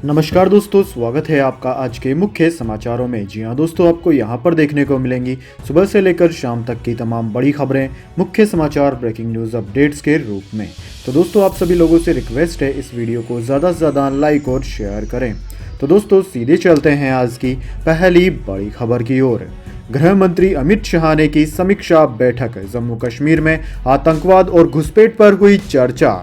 नमस्कार दोस्तों, स्वागत है आपका आज के मुख्य समाचारों में। जी हां दोस्तों, आपको यहां पर देखने को मिलेंगी सुबह से लेकर शाम तक की तमाम बड़ी खबरें, मुख्य समाचार, ब्रेकिंग न्यूज़ अपडेट्स के रूप में। तो दोस्तों, आप सभी लोगों से रिक्वेस्ट है इस वीडियो को ज़्यादा से ज़्यादा लाइक और शेयर करें। तो दोस्तों, सीधे चलते हैं आज की पहली बड़ी खबर की ओर। गृह मंत्री अमित शाह ने की समीक्षा बैठक, जम्मू कश्मीर में आतंकवाद और घुसपैठ पर हुई चर्चा।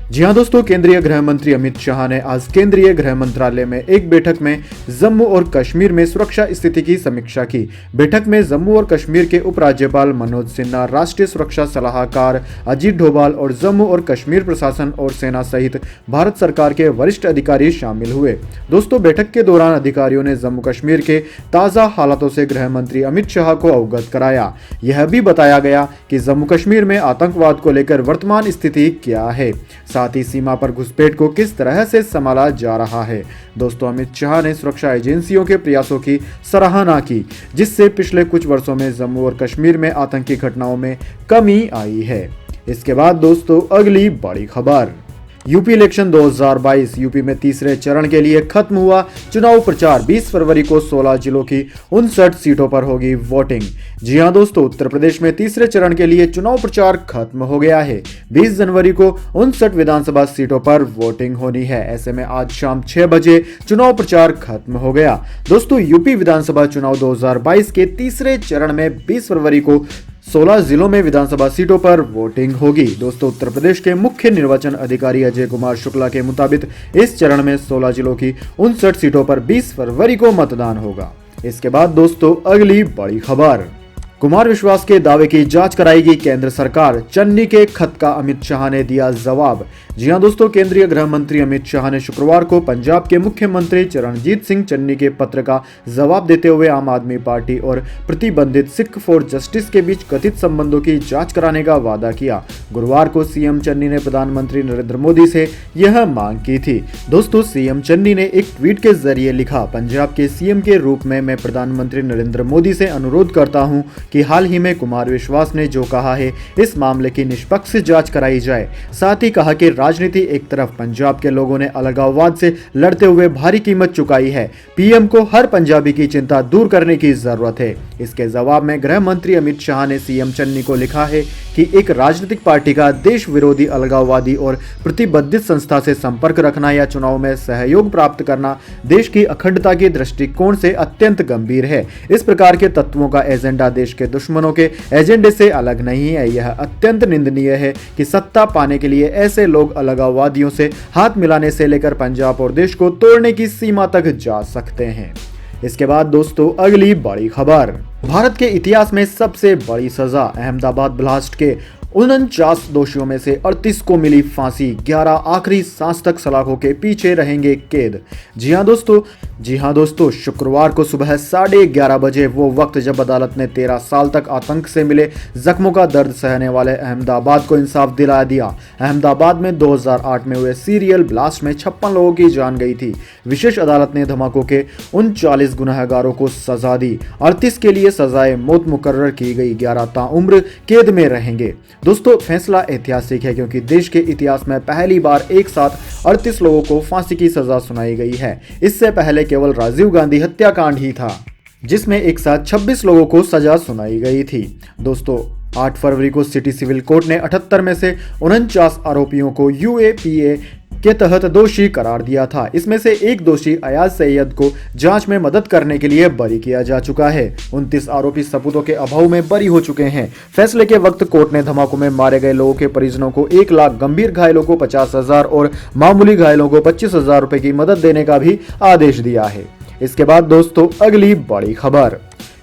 जी हां दोस्तों, केंद्रीय गृह मंत्री अमित शाह ने आज केंद्रीय गृह मंत्रालय में एक बैठक में जम्मू और कश्मीर में सुरक्षा स्थिति की समीक्षा की। बैठक में जम्मू और कश्मीर के उपराज्यपाल मनोज सिन्हा, राष्ट्रीय सुरक्षा सलाहकार अजीत डोभाल और जम्मू और कश्मीर प्रशासन और सेना सहित भारत सरकार के वरिष्ठ अधिकारी शामिल हुए। दोस्तों, बैठक के दौरान अधिकारियों ने जम्मू कश्मीर के ताज़ा हालातों से गृह मंत्री अमित शाह को अवगत कराया। यह भी बताया गया कि जम्मू कश्मीर में आतंकवाद को लेकर वर्तमान स्थिति क्या है, साथ ही सीमा पर घुसपैठ को किस तरह से संभाला जा रहा है। दोस्तों, अमित शाह ने सुरक्षा एजेंसियों के प्रयासों की सराहना की, जिससे पिछले कुछ वर्षों में जम्मू और कश्मीर में आतंकी घटनाओं में कमी आई है। इसके बाद दोस्तों, अगली बड़ी खबर। यूपी इलेक्शन 2022 यूपी में तीसरे चरण के लिए खत्म हुआ चुनाव प्रचार। 20 फरवरी को 16 जिलों की 59 सीटों पर होगी वोटिंग। जी हां दोस्तों, उत्तर प्रदेश में तीसरे चरण के लिए चुनाव प्रचार खत्म हो गया है। 20 जनवरी को 59 विधानसभा सीटों पर वोटिंग होनी है। ऐसे में आज शाम 6 बजे चुनाव प्रचार खत्म हो गया। दोस्तों, यूपी विधानसभा चुनाव 2022 के तीसरे चरण में 20 फरवरी को 16 जिलों में विधानसभा सीटों पर वोटिंग होगी। दोस्तों, उत्तर प्रदेश के मुख्य निर्वाचन अधिकारी अजय कुमार शुक्ला के मुताबिक इस चरण में 16 जिलों की 59 सीटों पर 20 फरवरी को मतदान होगा। इसके बाद दोस्तों, अगली बड़ी खबर। कुमार विश्वास के दावे की जांच कराएगी केंद्र सरकार, चन्नी के खत का अमित शाह ने दिया जवाब। जी हां दोस्तों, केंद्रीय गृह मंत्री अमित शाह ने शुक्रवार को पंजाब के मुख्यमंत्री चरणजीत सिंह चन्नी के पत्र का जवाब देते हुए आम आदमी पार्टी और प्रतिबंधित सिख फॉर जस्टिस के बीच कथित संबंधों की जांच कराने का वादा किया। गुरुवार को सीएम चन्नी ने प्रधानमंत्री नरेंद्र मोदी से यह मांग की थी। दोस्तों, सीएम चन्नी ने एक ट्वीट के जरिए लिखा, पंजाब के सीएम के रूप में मैं प्रधानमंत्री नरेंद्र मोदी से अनुरोध करता हूं कि हाल ही में कुमार विश्वास ने जो कहा है, इस मामले की निष्पक्ष जांच कराई जाए। साथ ही कहा कि राजनीति एक तरफ, पंजाब के लोगों ने अलगाववाद से लड़ते हुए भारी कीमत चुकाई है। पीएम को हर पंजाबी की चिंता दूर करने की जरूरत है। इसके जवाब में गृह मंत्री अमित शाह ने सीएम चन्नी को लिखा है कि एक राजनीतिक पार्टी का देश विरोधी, अलगाववादी और प्रतिबंधित संस्था से संपर्क रखना या चुनाव में सहयोग प्राप्त करना देश की अखंडता के दृष्टिकोण से अत्यंत गंभीर है। इस प्रकार के तत्वों का एजेंडा देश के दुश्मनों के एजेंडे से अलग नहीं है। यह अत्यंत निंदनीय है कि सत्ता पाने के लिए ऐसे लोग अलगाववादियों से हाथ मिलाने से लेकर पंजाब और देश को तोड़ने की सीमा तक जा सकते हैं। इसके बाद दोस्तों, अगली बड़ी खबर। भारत के इतिहास में सबसे बड़ी सजा, अहमदाबाद ब्लास्ट के 49 दोषियों में से 38 को मिली फांसी, 11 आखिरी सांस तक सलाखों के पीछे रहेंगे कैद। जी हां दोस्तों, शुक्रवार को सुबह 11:30 बजे वो वक्त जब अदालत ने 13 साल तक आतंक से मिले जख्मों का दर्द सहने वाले अहमदाबाद को इंसाफ दिला दिया। अहमदाबाद में 2008 में हुए सीरियल ब्लास्ट में 56 लोगों की जान गई थी। विशेष अदालत ने धमाकों के 39 गुनहगारों को सजा दी। 38 के लिए सजाए मौत मुकर्रर की गई, 11 ताउम्र कैद में रहेंगे। दोस्तों, फैसला ऐतिहासिक है क्योंकि देश के इतिहास में पहली बार एक साथ 38 लोगों को फांसी की सजा सुनाई गई है। इससे पहले केवल राजीव गांधी हत्याकांड ही था, जिसमें एक साथ 26 लोगों को सजा सुनाई गई थी। दोस्तों, 8 फरवरी को सिटी सिविल कोर्ट ने 78 में से 49 आरोपियों को यूएपीए के तहत दोषी करार दिया था। इसमें से एक दोषी अयाज सैयद को जांच में मदद करने के लिए बरी किया जा चुका है। 29 आरोपी सबूतों के अभाव में बरी हो चुके हैं। फैसले के वक्त कोर्ट ने धमाकों में मारे गए लोगों के परिजनों को 1 लाख, गंभीर घायलों को 50,000 और मामूली घायलों को 25,000 रुपए की मदद देने का भी आदेश दिया है। इसके बाद दोस्तों, अगली बड़ी खबर।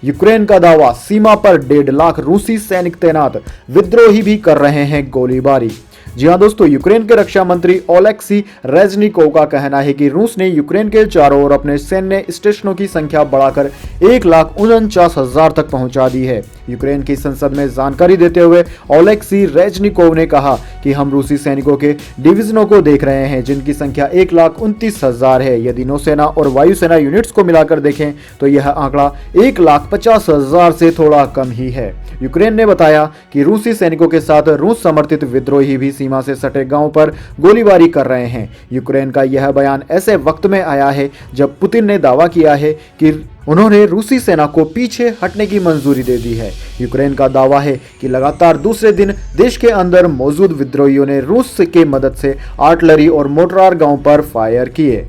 यूक्रेन का दावा, सीमा पर 1.5 लाख रूसी सैनिक तैनात, विद्रोही भी कर रहे हैं गोलीबारी। जी हां दोस्तों, यूक्रेन के रक्षा मंत्री ओलेक्सी रेजनिकोव का कहना है कि रूस ने यूक्रेन के चारों ओर अपने सैन्य स्टेशनों की संख्या बढ़ाकर 1,49,000 तक पहुंचा दी है। यूक्रेन की संसद में जानकारी देते हुए ओलेक्सी रेजनिकोव ने कहा कि हम रूसी सैनिकों के डिवीजनों को देख रहे हैं, जिनकी संख्या 1,29,000 है। यदि नौसेना और वायुसेना यूनिट्स को मिलाकर देखें तो यह आंकड़ा 1,50,000 से थोड़ा कम ही है। यूक्रेन ने बताया कि रूसी सैनिकों के साथ रूस समर्थित विद्रोही भी सीमा से सटे गांव पर गोलीबारी कर रहे हैं। यूक्रेन का यह बयान ऐसे वक्त में आया है जब पुतिन ने दावा किया है कि उन्होंने रूसी सेना को पीछे हटने की मंजूरी दे दी है। यूक्रेन का दावा है कि लगातार दूसरे दिन देश के अंदर मौजूद विद्रोहियों ने रूस की मदद से आर्टिलरी और मोर्टार गांव पर फायर किए।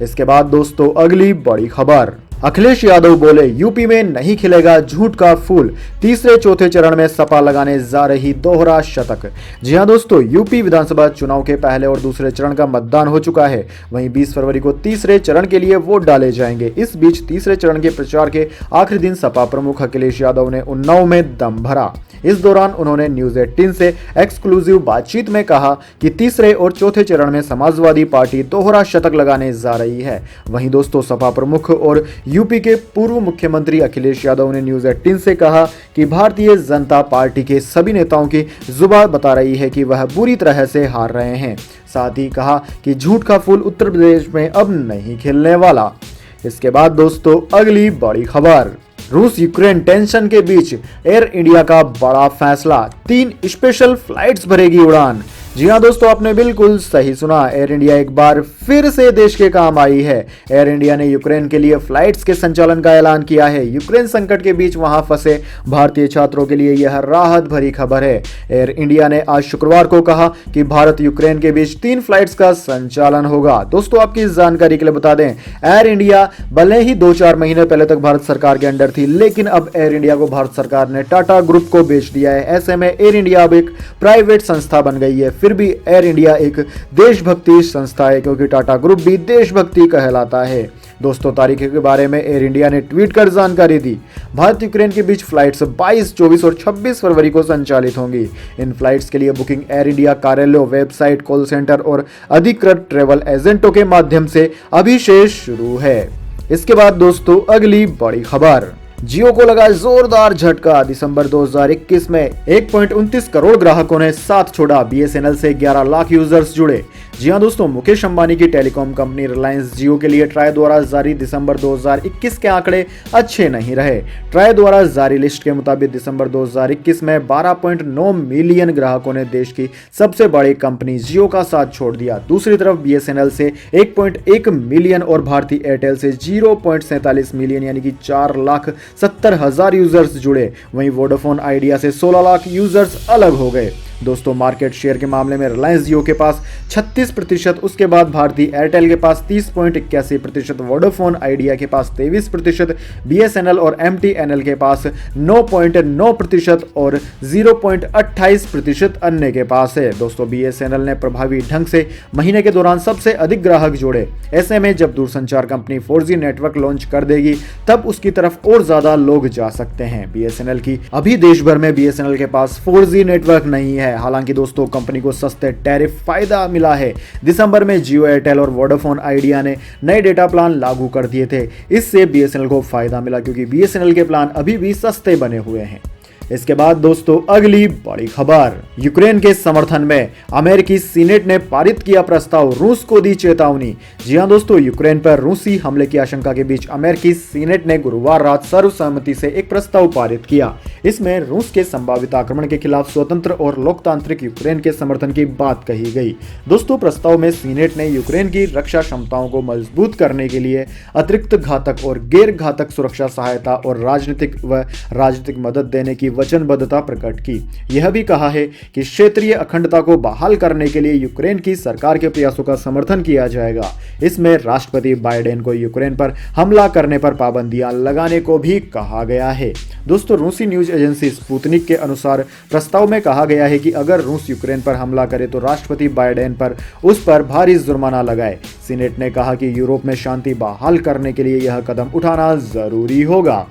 इसके बाद दोस्तों अगली बड़ी खबर, अखिलेश यादव बोले यूपी में नहीं खिलेगा झूठ का फूल, तीसरे चौथे चरण में सपा लगाने जा रही दोहरा शतक। जी हां दोस्तों, यूपी विधानसभा चुनाव के पहले और दूसरे चरण का मतदान हो चुका है। वहीं 20 फरवरी को तीसरे चरण के लिए वोट डाले जाएंगे। इस बीच तीसरे चरण के प्रचार के आखिरी दिन सपा प्रमुख अखिलेश यादव ने उन्नाव में दम भरा। इस दौरान उन्होंने न्यूज 18 से एक्सक्लूसिव बातचीत में कहा कि तीसरे और चौथे चरण में समाजवादी पार्टी दोहरा शतक लगाने जा रही है। वहीं दोस्तों सपा प्रमुख और यूपी के पूर्व मुख्यमंत्री अखिलेश यादव ने न्यूज 18 से कहा कि भारतीय जनता पार्टी के सभी नेताओं की जुबान बता रही है कि वह बुरी तरह से हार रहे हैं। साथ ही कहा कि झूठ का फूल उत्तर प्रदेश में अब नहीं खिलने वाला। इसके बाद दोस्तों अगली बड़ी खबर, रूस यूक्रेन टेंशन के बीच एयर इंडिया का बड़ा फैसला, 3 स्पेशल फ्लाइट्स भरेगी उड़ान। जी हां दोस्तों, आपने बिल्कुल सही सुना, एयर इंडिया एक बार फिर से देश के काम आई है। एयर इंडिया ने यूक्रेन के लिए फ्लाइट्स के संचालन का ऐलान किया है। यूक्रेन संकट के बीच वहां फंसे भारतीय छात्रों के लिए यह राहत भरी खबर है। एयर इंडिया ने आज शुक्रवार को कहा कि भारत यूक्रेन के बीच 3 फ्लाइट्स का संचालन होगा। दोस्तों आपकी इस जानकारी के लिए बता दें, एयर इंडिया भले ही 2-4 महीने पहले तक भारत सरकार के अंडर थी, लेकिन अब एयर इंडिया को भारत सरकार ने टाटा ग्रुप को बेच दिया है। ऐसे में एयर इंडिया अब एक प्राइवेट संस्था बन गई है। फिर भी एयर इंडिया एक देशभक्ति संस्था है, क्योंकि टाटा ग्रुप भी देशभक्ति कहलाता है। दोस्तों तारीख के बारे में एयर इंडिया ने ट्वीट कर जानकारी दी। भारत यूक्रेन के बीच फ्लाइट्स 22, 24 और 26 फरवरी को संचालित होंगी। इन फ्लाइट्स के लिए बुकिंग एयर इंडिया कार्यालयों, वेबसाइट, कॉल सेंटर और अधिकृत ट्रेवल एजेंटों के माध्यम से अभी से शुरू है। इसके बाद दोस्तों अगली बड़ी खबर, जियो को लगा जोरदार झटका, दिसंबर 2021 में 1.29 करोड़ ग्राहकों ने साथ छोड़ा, बीएसएनएल से 11 लाख यूजर्स जुड़े। जी हां दोस्तों, मुकेश अंबानी की टेलीकॉम कंपनी रिलायंस जियो के लिए ट्राई द्वारा जारी दिसंबर 2021 के आंकड़े अच्छे नहीं रहे। ट्राई द्वारा जारी लिस्ट के मुताबिक दिसंबर 2021 में 12.9 मिलियन ग्राहकों ने देश की सबसे बड़ी कंपनी जियो का साथ छोड़ दिया। दूसरी तरफ बीएसएनएल से 1.1 मिलियन और भारती एयरटेल से 0.47 मिलियन यानी कि 4,70,000 यूजर्स जुड़े। वहीं वोडाफोन आइडिया से 16 लाख यूजर्स अलग हो गए। दोस्तों मार्केट शेयर के मामले में रिलायंस जियो के पास 36%, उसके बाद भारती एयरटेल के पास 30.81%, वोडाफोन आइडिया के पास 23%, बीएसएनएल और एमटीएनएल के पास 9.9% और 0.28% अन्य के पास है। दोस्तों बीएसएनएल ने प्रभावी ढंग से महीने के दौरान सबसे अधिक ग्राहक जोड़े। ऐसे में जब दूरसंचार कंपनी 4G नेटवर्क लॉन्च कर देगी तब उसकी तरफ और ज्यादा लोग जा सकते हैं। बीएसएनएल की अभी देश भर में बीएसएनएल के पास 4G नेटवर्क नहीं है। हालांकि दोस्तों कंपनी को सस्ते टैरिफ फायदा मिला है। दिसंबर में जियो, एयरटेल और वोडाफोन आइडिया ने नए डेटा प्लान लागू कर दिए थे। इससे बीएसएनएल को फायदा मिला क्योंकि बीएसएनएल के प्लान अभी भी सस्ते बने हुए हैं। इसके बाद दोस्तों अगली बड़ी खबर, यूक्रेन के समर्थन में अमेरिकी सीनेट ने पारित किया प्रस्ताव, रूस को दी चेतावनी। जी हां दोस्तों, यूक्रेन पर रूसी हमले की आशंका के बीच अमेरिकी सीनेट ने गुरुवार रात सर्वसम्मति से एक प्रस्ताव पारित किया। इसमें रूस के संभावित आक्रमण के खिलाफ स्वतंत्र और लोकतांत्रिक यूक्रेन के समर्थन की बात कही गई। दोस्तों प्रस्ताव में सीनेट ने यूक्रेन की रक्षा क्षमताओं को मजबूत करने के लिए अतिरिक्त घातक और गैर घातक सुरक्षा सहायता और राजनीतिक मदद देने की वचनबद्धता प्रकट की। यह भी कहा है कि क्षेत्रीय अखंडता को बहाल करने के लिए यूक्रेन की सरकार के प्रयासों का समर्थन किया जाएगा। इसमें राष्ट्रपति बाइडेन को यूक्रेन पर हमला करने पर पाबंदियां लगाने को भी कहा गया है। दोस्तों रूसी न्यूज एजेंसी स्पुतनिक के अनुसार प्रस्ताव में कहा गया है कि अगर रूस यूक्रेन पर हमला करे तो राष्ट्रपति बाइडेन पर उस पर भारी जुर्माना लगाए। सीनेट ने कहा कि यूरोप में शांति बहाल करने के लिए यह कदम उठाना जरूरी होगा।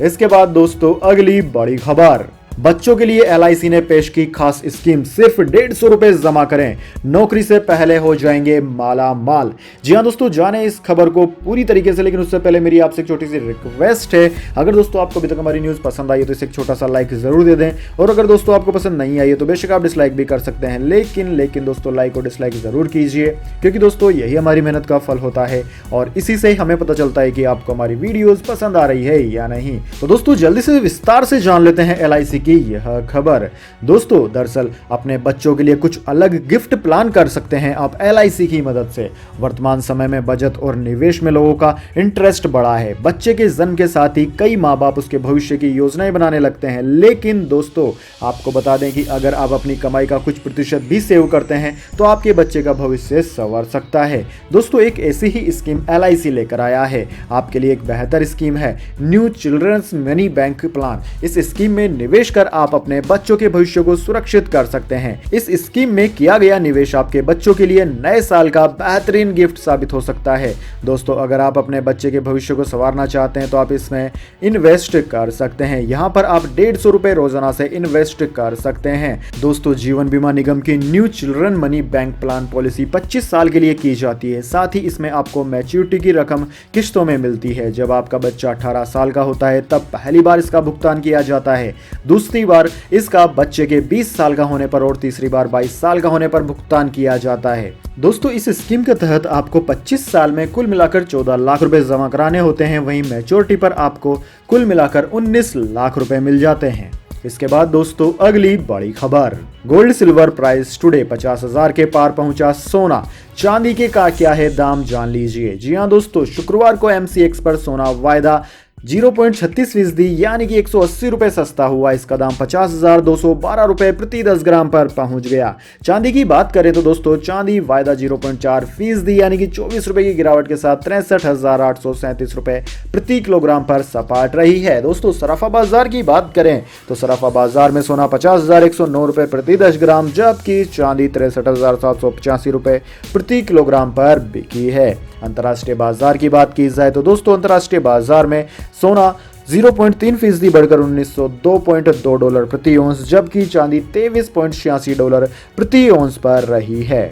इसके बाद दोस्तों अगली बड़ी खबर, बच्चों के लिए LIC ने पेश की खास स्कीम, सिर्फ 150 रुपए जमा करें, नौकरी से पहले हो जाएंगे माला माल। जी हाँ दोस्तों, जाने इस खबर को पूरी तरीके से, लेकिन उससे पहले मेरी आपसे एक छोटी सी रिक्वेस्ट है, अगर दोस्तों आपको अभी तक हमारी न्यूज पसंद आई है तो इसे एक छोटा सा लाइक जरूर दे दें, और अगर दोस्तों आपको पसंद नहीं आई है तो बेशक आप डिसलाइक भी कर सकते हैं, लेकिन दोस्तों लाइक और डिसलाइक जरूर कीजिए, क्योंकि दोस्तों यही हमारी मेहनत का फल होता है और इसी से हमें पता चलता है कि आपको हमारी वीडियोज पसंद आ रही है या नहीं। तो दोस्तों जल्दी से विस्तार से जान लेते हैं LIC की यह खबर। दोस्तों दरअसल अपने बच्चों के लिए कुछ अलग गिफ्ट प्लान कर सकते हैं आप LIC की मदद से। वर्तमान समय में बचत और निवेश में लोगों का इंटरेस्ट बढ़ा है। बच्चे के जन्म के साथ ही कई माँ बाप उसके भविष्य की योजनाएं बनाने लगते हैं। लेकिन दोस्तों आपको बता दें कि अगर आप अपनी कमाई का कुछ प्रतिशत भी सेव करते हैं तो आपके बच्चे का भविष्य संवर सकता है। दोस्तों एक ऐसी ही स्कीम LIC लेकर आया है। आपके लिए एक बेहतर स्कीम है new children's money bank plan. इस स्कीम में निवेश कर आप अपने बच्चों के भविष्य को सुरक्षित कर सकते हैं। इस स्कीम में किया गया निवेश आपके बच्चों के लिए नए साल का बेहतरीन गिफ्ट साबित हो सकता है। दोस्तों अगर आप अपने बच्चे के भविष्य को संवारना चाहते हैं तो आप इसमें इन्वेस्ट कर सकते हैं। यहाँ पर आप 150 रुपए रोजाना से इन्वेस्ट कर सकते हैं। दोस्तों जीवन बीमा निगम की new children money bank plan policy 25 साल के लिए की जाती है। साथ ही इसमें आपको मैच्योरिटी की रकम किस्तों में मिलती है। जब आपका बच्चा 18 साल का होता है तब पहली बार इसका भुगतान किया जाता है, दूसरी बार इसका बच्चे के 20 साल का होने पर और तीसरी बार 22 साल का होने पर भुगतान किया जाता है। दोस्तों इस स्कीम के तहत आपको 25 साल में कुल मिलाकर 14 लाख रुपए जमा कराने होते हैं। वहीं मैच्योरिटी पर आपको कुल मिलाकर 19 लाख रुपए मिल जाते हैं। इसके बाद दोस्तों अगली बड़ी खबर, गोल्ड सिल्वर प्राइस टुडे 50,000 के पार पहुंचा सोना। चांदी के का क्या है दाम जान लीजिए। जी हां दोस्तों शुक्रवार को MCX पर सोना वायदा 0.36% यानी कि 180 रुपए सस्ता हुआ। इसका दाम 50,212 रुपए प्रति 10 ग्राम पर पहुंच गया। चांदी की बात करें तो दोस्तों चांदी वायदा 0.4% यानी कि 24 रुपए की गिरावट के साथ 63,837 रुपए प्रति किलोग्राम पर सपाट रही है। दोस्तों सराफा बाजार की बात करें तो सराफा बाजार में सोना 50,109 रुपए प्रति 10 ग्राम जबकि चांदी 63,785 रुपए प्रति किलोग्राम पर बिकी है। अंतर्राष्ट्रीय बाजार की बात की जाए तो दोस्तों अंतर्राष्ट्रीय बाजार में सोना 0.3% बढ़कर $1902.2 प्रति औंस जबकि चांदी $23.86 प्रति औंस पर रही है।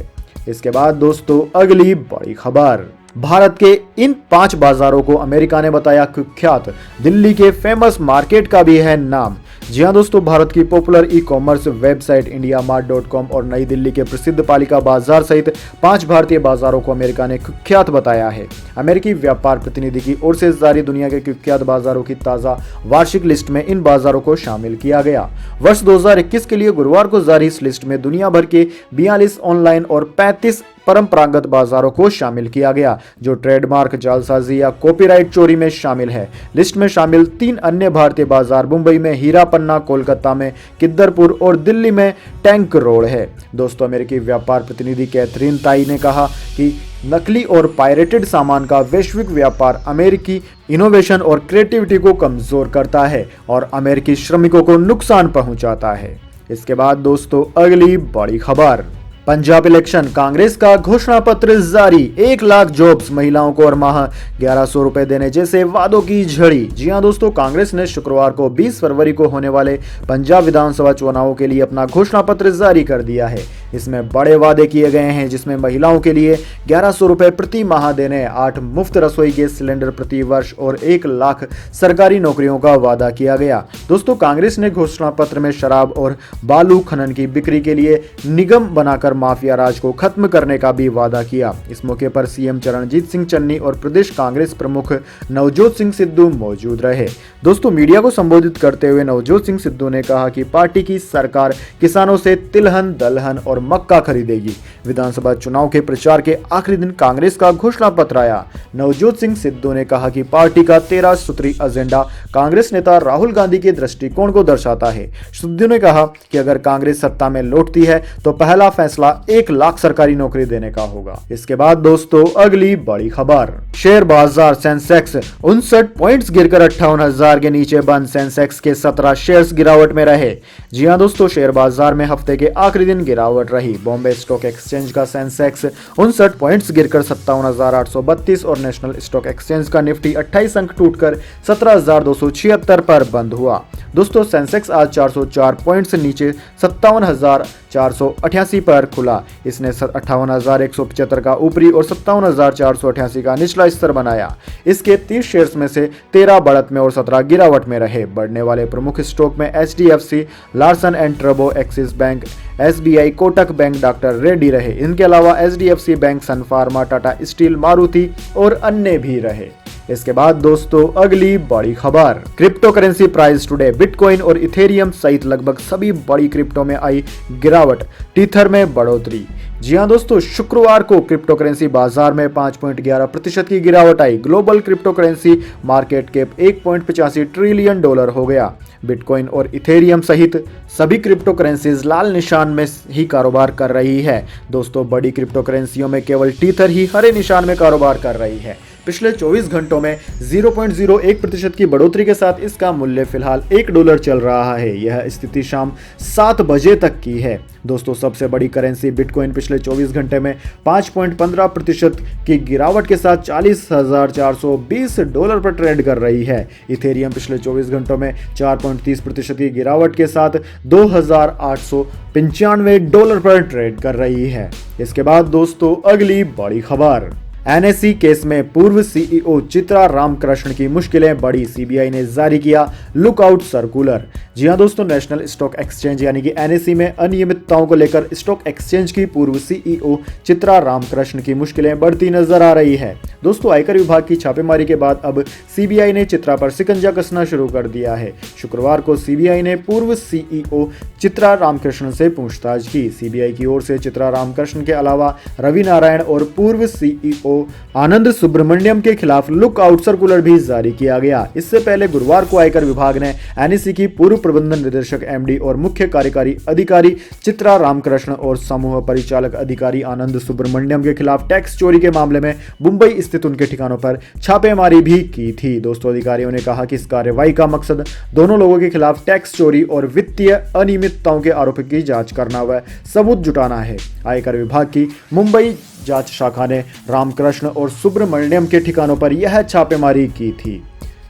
इसके बाद दोस्तों अगली बड़ी खबर, भारत के इन 5 बाजारों को अमेरिका ने बताया कुख्यात। दिल्ली के फेमस मार्केट का भी है नाम। जी हां दोस्तों भारत की पॉपुलर ई-कॉमर्स वेबसाइट IndiaMart.com और नई दिल्ली के प्रसिद्ध पालिका बाजार सहित 5 भारतीय बाजारों को अमेरिका ने कुख्यात बताया है। अमेरिकी व्यापार प्रतिनिधि की ओर से जारी दुनिया के कुख्यात बाजारों की ताजा वार्षिक लिस्ट में इन बाजारों को शामिल किया गया। वर्ष 2021 के लिए गुरुवार को जारी इस लिस्ट में दुनिया भर के 42 ऑनलाइन और 35 परंपरागत बाजारों को शामिल किया गया जो ट्रेडमार्क जालसाजी या कॉपीराइट चोरी में शामिल है। लिस्ट में शामिल 3 अन्य भारतीय बाजार मुंबई में हीरा पन्ना, कोलकाता में किद्दरपुर और दिल्ली में टैंक रोड है। दोस्तों अमेरिकी व्यापार प्रतिनिधि कैथरीन ताई ने कहा कि नकली और पायरेटेड सामान का वैश्विक व्यापार अमेरिकी इनोवेशन और क्रिएटिविटी को कमजोर करता है और अमेरिकी श्रमिकों को नुकसान पहुंचाता है। इसके बाद दोस्तों अगली बड़ी खबर, पंजाब इलेक्शन, कांग्रेस का घोषणा पत्र जारी। 1 लाख जॉब्स महिलाओं को और माह 1100 रुपए देने जैसे वादों की झड़ी। जी हां दोस्तों कांग्रेस ने शुक्रवार को 20 फरवरी को होने वाले पंजाब विधानसभा चुनावों के लिए अपना घोषणा पत्र जारी कर दिया है। इसमें बड़े वादे किए गए हैं जिसमें महिलाओं के लिए 1100 रुपए प्रति माह देने, 8 मुफ्त रसोई गैस सिलेंडर प्रति वर्ष और 1 लाख सरकारी नौकरियों का वादा किया गया। दोस्तों कांग्रेस ने घोषणा पत्र में शराब और बालू खनन की बिक्री के लिए निगम बनाकर माफिया राज को खत्म करने का भी वादा किया। इस मौके पर सीएम चरणजीत सिंह चन्नी और प्रदेश कांग्रेस प्रमुख नवजोत सिंह सिद्धू मौजूद रहे। दोस्तों मीडिया को संबोधित करते हुए नवजोत सिंह सिद्धू ने कहा कि पार्टी की सरकार किसानों से तिलहन, दलहन और मक्का खरीदेगी। विधानसभा चुनाव के प्रचार के आखिरी दिन कांग्रेस का घोषणा पत्र आया। नवजोत सिंह सिद्धू ने कहा कि पार्टी का 13 सूत्री एजेंडा कांग्रेस नेता राहुल गांधी के दृष्टिकोण को दर्शाता है। सिद्धू ने कहा कि अगर कांग्रेस सत्ता में लौटती है तो पहला फैसला 1 लाख सरकारी नौकरी देने का होगा। इसके बाद दोस्तों अगली बड़ी खबर, शेयर बाजार, सेंसेक्स 59 पॉइंट्स गिरकर 58,000 के नीचे बंद। सेंसेक्स के 17 शेयर्स गिरावट में रहे। जी हां दोस्तों शेयर बाजार में हफ्ते के आखिरी दिन गिरावट रही। बॉम्बे स्टॉक एक्सचेंज का सेंसेक्स 59 पॉइंट्स गिरकर 57,832 और नेशनल स्टॉक एक्सचेंज का निफ्टी 28 अंक टूटकर 17,276 पर बंद हुआ। दोस्तों सेंसेक्स आज 404 पॉइंट्स नीचे 57,488 पर खुला। इसने 58,175 का ऊपरी और 57,488 का निचला स्तर बनाया। इसके 30 शेयर्स में से 13 बढ़त में और 17 गिरावट में रहे। बढ़ने वाले प्रमुख स्टॉक में HDFC, Larsen and turbo, axis bank, SBI, Kotak bank, doctor Reddy रहे। इनके अलावा HDFC बैंक, सन फार्मा, टाटा स्टील, मारुति और अन्य भी रहे। इसके बाद दोस्तों अगली बड़ी खबर, crypto currency price today, bitcoin और इथेरियम सहित लगभग सभी बड़ी क्रिप्टो में आई गिरावट, टीथर में बढ़ोतरी। जी हां दोस्तों, शुक्रवार को क्रिप्टो करेंसी बाजार में 5.11% की गिरावट आई। Global crypto currency market cap 1.85 trillion dollar हो गया। बिटकॉइन और इथेरियम सहित सभी क्रिप्टो करेंसीज लाल निशान में ही कारोबार कर रही है। दोस्तों, बड़ी क्रिप्टो करेंसियों में केवल टीथर ही हरे निशान में कारोबार कर रही है। पिछले 24 घंटों में 0.01% की बढ़ोतरी के साथ इसका मूल्य फिलहाल $1 चल रहा है। यह स्थिति शाम 7 बजे तक की है। दोस्तों, सबसे बड़ी करेंसी बिटकॉइन पिछले 24 घंटे में 5.15% की गिरावट के साथ $40,420 पर ट्रेड कर रही है। इथेरियम पिछले 24 घंटों में 4.30% की गिरावट के साथ $2,895 पर ट्रेड कर रही है। इसके बाद दोस्तों अगली बड़ी खबर, एनएसई केस में पूर्व सीईओ चित्रा रामकृष्ण की मुश्किलें बढ़ी, सीबीआई ने जारी किया लुकआउट सर्कुलर। जी हां दोस्तों, नेशनल स्टॉक एक्सचेंज यानी कि एनएसई में अनियमितताओं को लेकर स्टॉक एक्सचेंज की पूर्व सीईओ चित्रा रामकृष्ण की मुश्किलें बढ़ती नजर आ रही है। दोस्तों, आयकर विभाग की छापेमारी के बाद अब सीबीआई ने चित्रा पर शिकंजा कसना शुरू कर दिया है। शुक्रवार को सीबीआई ने पूर्व सीईओ चित्रा रामकृष्ण से पूछताछ की। सीबीआई की ओर से चित्रा रामकृष्ण के अलावा रवि नारायण और पूर्व सीईओ आनंद सुब्रमण्यम के खिलाफ लुकआउट सर्कुलर भी जारी किया गया। इससे पहले गुरुवार को आयकर विभाग ने एनएसई की पूर्व प्रबंधन निदेशक एमडी और मुख्य कार्यकारी अधिकारी चित्रा रामकृष्ण और समूह परिचालक अधिकारी आनंद सुब्रमण्यम के खिलाफ टैक्स चोरी के मामले में मुंबई स्थित उनके ठिकानों पर छापेमारी भी की थी। दोस्तों, अधिकारियों ने कहा कि इस कार्रवाई का मकसद दोनों लोगों के खिलाफ टैक्स चोरी और वित्तीय अनियमितताओं के आरोपों की जांच करना व सबूत जुटाना है। आयकर विभाग की मुंबई जांच शाखा ने रामकृष्ण और सुब्रमण्यम के ठिकानों पर यह छापेमारी की थी।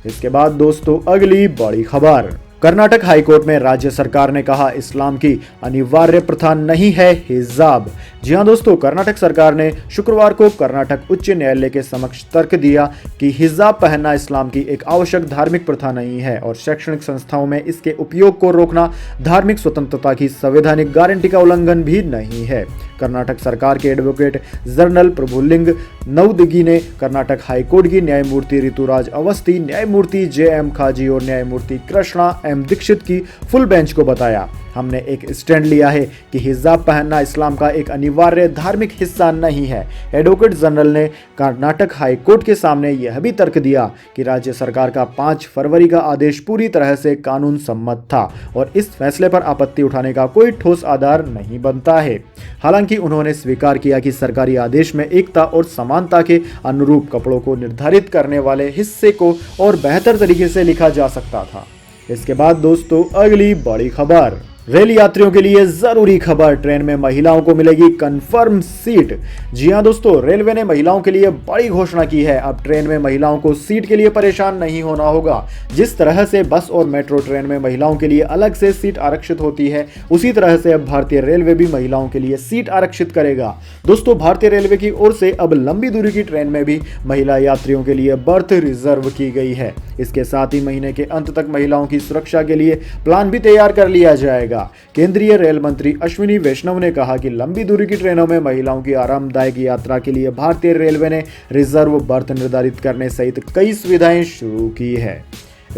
इसके बाद दोस्तों अगली बड़ी खबर, कर्नाटक हाईकोर्ट में राज्य सरकार ने कहा इस्लाम की अनिवार्य प्रथा नहीं है हिजाब। जी हां दोस्तों, कर्नाटक सरकार ने शुक्रवार को कर्नाटक उच्च न्यायालय के समक्ष तर्क दिया कि हिजाब पहनना इस्लाम की एक आवश्यक धार्मिक प्रथा नहीं है और शैक्षणिक संस्थाओं में इसके उपयोग को रोकना धार्मिक स्वतंत्रता की संवैधानिक गारंटी का उल्लंघन भी नहीं है। कर्नाटक सरकार के एडवोकेट जनरल प्रभुलिंग नवदगी ने कर्नाटक हाईकोर्ट की न्यायमूर्ति ऋतुराज अवस्थी, न्यायमूर्ति JM खाजी और न्यायमूर्ति कृष्णा M दीक्षित की फुल बेंच को बताया, हमने एक स्टैंड लिया है कि हिजाब पहनना इस्लाम का एक अनिवार्य धार्मिक हिस्सा नहीं है। एडवोकेट जनरल ने कर्नाटक हाईकोर्ट के सामने यह भी तर्क दिया कि राज्य सरकार का 5 फरवरी का आदेश पूरी तरह से कानून सम्मत था और इस फैसले पर आपत्ति उठाने का कोई ठोस आधार नहीं बनता है। हालांकि उन्होंने स्वीकार किया कि सरकारी आदेश में एकता और समानता के अनुरूप कपड़ों को निर्धारित करने वाले हिस्से को और बेहतर तरीके से लिखा जा सकता था। इसके बाद दोस्तों अगली बड़ी खबर, रेल यात्रियों के लिए जरूरी खबर, ट्रेन में महिलाओं को मिलेगी कंफर्म सीट। जी हां दोस्तों, रेलवे ने महिलाओं के लिए बड़ी घोषणा की है। अब ट्रेन में महिलाओं को सीट के लिए परेशान नहीं होना होगा। जिस तरह से बस और मेट्रो ट्रेन में महिलाओं के लिए अलग से सीट आरक्षित होती है, उसी तरह से अब भारतीय रेलवे भी महिलाओं के लिए सीट आरक्षित करेगा। दोस्तों, भारतीय रेलवे की ओर से अब लंबी दूरी की ट्रेन में भी महिला यात्रियों के लिए बर्थ रिजर्व की गई है। इसके साथ ही महीने के अंत तक महिलाओं की सुरक्षा के लिए प्लान भी तैयार कर लिया जाएगा। केंद्रीय रेल मंत्री अश्विनी वैष्णव ने कहा कि लंबी दूरी की ट्रेनों में महिलाओं की आरामदायक यात्रा के लिए भारतीय रेलवे ने रिजर्व बर्थ निर्धारित करने सहित कई सुविधाएं शुरू की है।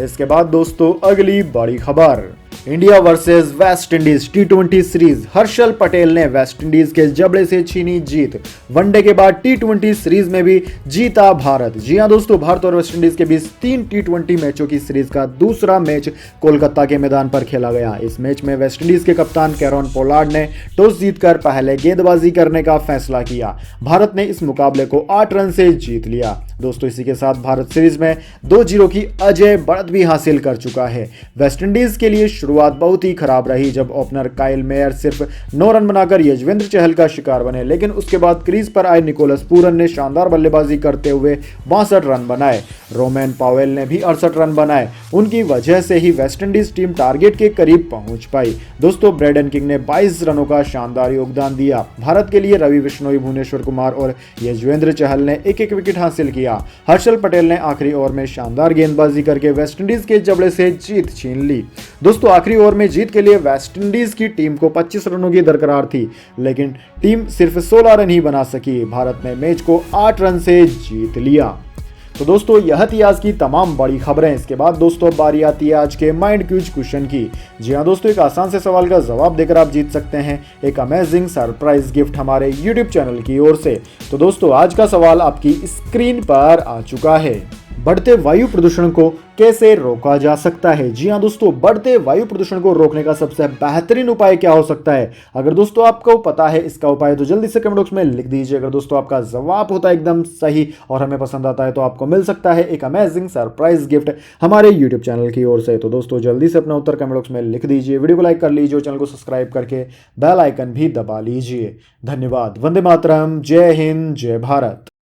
इसके बाद दोस्तों अगली बड़ी खबर, India versus West Indies T20 series, Harshal Patel ने वेस्ट इंडीज के जबड़े से छीनी जीत। वनडे के बाद T20 सीरीज में भी जीता भारत। जी हां दोस्तों, भारत और वेस्ट इंडीज के बीच 3 T20 मैचों की सीरीज का दूसरा मैच कोलकाता के मैदान पर खेला गया। इस मैच में वेस्ट इंडीज के कप्तान कैरन पोलार्ड ने टॉस जीतकर पहले गेंदबाजी करने का फैसला किया। भारत ने इस मुकाबले को 8 रन से जीत लिया। दोस्तों, इसी के साथ भारत सीरीज में 2-0 की अजय बढ़त भी हासिल कर चुका है। वेस्ट इंडीज के लिए शुरुआत बहुत ही खराब रही जब ओपनर काइल मेयर सिर्फ 9 रन बनाकर यजवेंद्र चहल का शिकार बने, लेकिन उसके बाद क्रीज पर आए निकोलस पूरन ने शानदार बल्लेबाजी करते हुए 62 रन बनाए। रोमैन पावेल ने भी 68 रन बनाए। उनकी वजह से ही वेस्ट इंडीज टीम टारगेट के करीब पहुंच पाई। दोस्तों, ब्रैडन किंग ने 22 रनों का शानदार योगदान दिया। भारत के लिए रवि बिश्नोई, भुवनेश्वर कुमार और यजवेंद्र चहल ने एक एक विकेट हासिल किया। हर्षल पटेल ने आखिरी ओवर में शानदार गेंदबाजी करके वेस्टइंडीज के जबड़े से जीत छीन ली। दोस्तों, आखिरी ओवर में जीत के लिए वेस्टइंडीज की टीम को 25 रनों की दरकार थी, लेकिन टीम सिर्फ 16 रन ही बना सकी। भारत ने मैच को 8 रन से जीत लिया। तो दोस्तों यह थी आज की तमाम बड़ी खबरें। इसके बाद दोस्तों अब बारी आती है आज के माइंड क्यूज क्वेश्चन की। जी हाँ दोस्तों, एक आसान से सवाल का जवाब देकर आप जीत सकते हैं एक अमेजिंग सरप्राइज गिफ्ट हमारे यूट्यूब चैनल की ओर से। तो दोस्तों आज का सवाल आपकी स्क्रीन पर आ चुका है। बढ़ते वायु प्रदूषण को कैसे रोका जा सकता है? जी हाँ दोस्तों, बढ़ते वायु प्रदूषण को रोकने का सबसे बेहतरीन उपाय क्या हो सकता है? अगर दोस्तों आपको पता है इसका उपाय तो जल्दी से कमेंट बॉक्स में लिख दीजिए। अगर दोस्तों आपका जवाब होता है एकदम सही और हमें पसंद आता है तो आपको मिल सकता है एक अमेजिंग सरप्राइज गिफ्ट हमारे यूट्यूब चैनल की ओर से। तो दोस्तों जल्दी से अपना उत्तर कमेंट बॉक्स में लिख दीजिए, वीडियो को लाइक कर लीजिए और चैनल को सब्सक्राइब करके बेल आइकन भी दबा लीजिए। धन्यवाद। वंदे मातरम। जय हिंद, जय भारत।